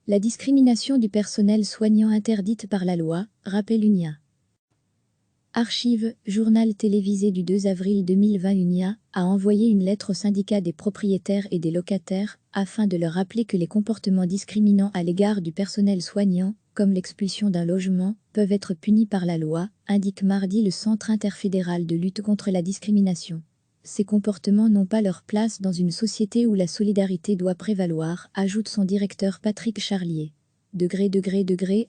La discrimination du personnel soignant interdite par la loi, rappelle UNIA. Archive, journal télévisé du 2 avril 2020. UNIA a envoyé une lettre au syndicat des propriétaires et des locataires afin de leur rappeler que les comportements discriminants à l'égard du personnel soignant, comme l'expulsion d'un logement, peuvent être punis par la loi, indique mardi le Centre interfédéral de lutte contre la discrimination. Ces comportements n'ont pas leur place dans une société où la solidarité doit prévaloir, ajoute son directeur Patrick Charlier.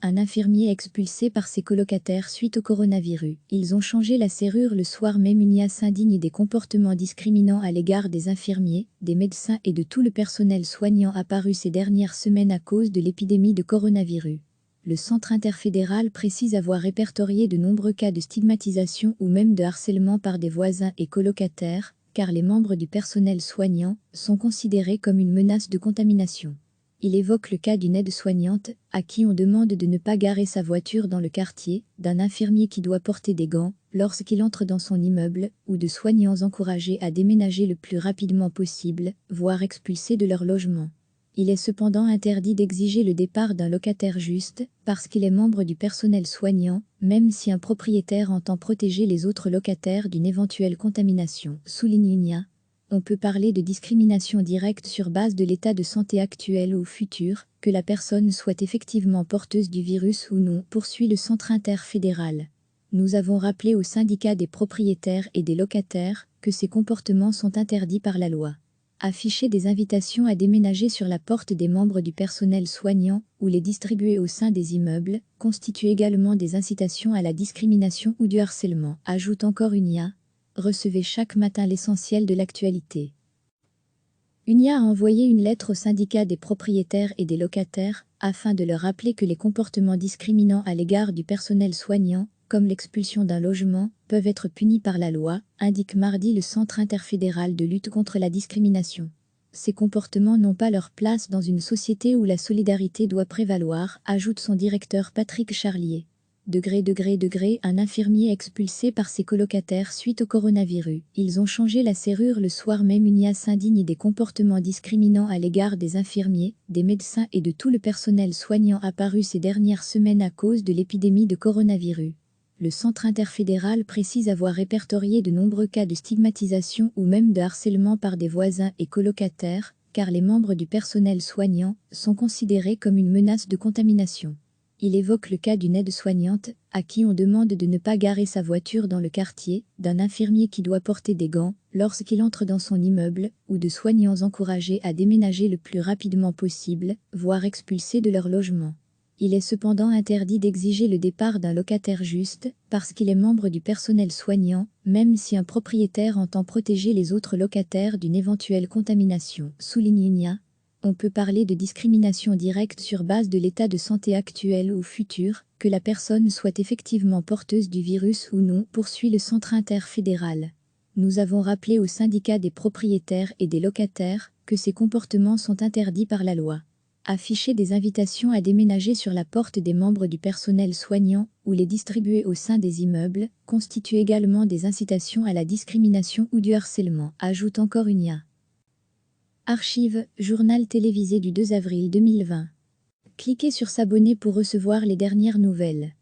Un infirmier expulsé par ses colocataires suite au coronavirus. Ils ont changé la serrure le soir même. UNIA s'indigne des comportements discriminants à l'égard des infirmiers, des médecins et de tout le personnel soignant apparus ces dernières semaines à cause de l'épidémie de coronavirus. Le Centre interfédéral précise avoir répertorié de nombreux cas de stigmatisation ou même de harcèlement par des voisins et colocataires, car les membres du personnel soignant sont considérés comme une menace de contamination. Il évoque le cas d'une aide-soignante, à qui on demande de ne pas garer sa voiture dans le quartier, d'un infirmier qui doit porter des gants lorsqu'il entre dans son immeuble, ou de soignants encouragés à déménager le plus rapidement possible, voire expulsés de leur logement. Il est cependant interdit d'exiger le départ d'un locataire juste, parce qu'il est membre du personnel soignant, même si un propriétaire entend protéger les autres locataires d'une éventuelle contamination, souligne UNIA. On peut parler de discrimination directe sur base de l'état de santé actuel ou futur, que la personne soit effectivement porteuse du virus ou non, poursuit le Centre interfédéral. Nous avons rappelé au syndicat des propriétaires et des locataires que ces comportements sont interdits par la loi. Afficher des invitations à déménager sur la porte des membres du personnel soignant ou les distribuer au sein des immeubles constitue également des incitations à la discrimination ou du harcèlement, ajoute encore UNIA. Recevez chaque matin l'essentiel de l'actualité. UNIA a envoyé une lettre au syndicat des propriétaires et des locataires afin de leur rappeler que les comportements discriminants à l'égard du personnel soignant, comme l'expulsion d'un logement, peuvent être punis par la loi, indique mardi le Centre interfédéral de lutte contre la discrimination. Ces comportements n'ont pas leur place dans une société où la solidarité doit prévaloir, ajoute son directeur Patrick Charlier. Un infirmier expulsé par ses colocataires suite au coronavirus. Ils ont changé la serrure le soir même. UNIA s'indigne des comportements discriminants à l'égard des infirmiers, des médecins et de tout le personnel soignant apparus ces dernières semaines à cause de l'épidémie de coronavirus. Le Centre interfédéral précise avoir répertorié de nombreux cas de stigmatisation ou même de harcèlement par des voisins et colocataires, car les membres du personnel soignant sont considérés comme une menace de contamination. Il évoque le cas d'une aide-soignante, à qui on demande de ne pas garer sa voiture dans le quartier, d'un infirmier qui doit porter des gants lorsqu'il entre dans son immeuble, ou de soignants encouragés à déménager le plus rapidement possible, voire expulsés de leur logement. Il est cependant interdit d'exiger le départ d'un locataire juste, parce qu'il est membre du personnel soignant, même si un propriétaire entend protéger les autres locataires d'une éventuelle contamination, souligne UNIA. On peut parler de discrimination directe sur base de l'état de santé actuel ou futur, que la personne soit effectivement porteuse du virus ou non, poursuit le Centre interfédéral. Nous avons rappelé au syndicat des propriétaires et des locataires que ces comportements sont interdits par la loi. Afficher des invitations à déménager sur la porte des membres du personnel soignant ou les distribuer au sein des immeubles constitue également des incitations à la discrimination ou du harcèlement, ajoute encore UNIA. Archive, journal télévisé du 2 avril 2020. Cliquez sur s'abonner pour recevoir les dernières nouvelles.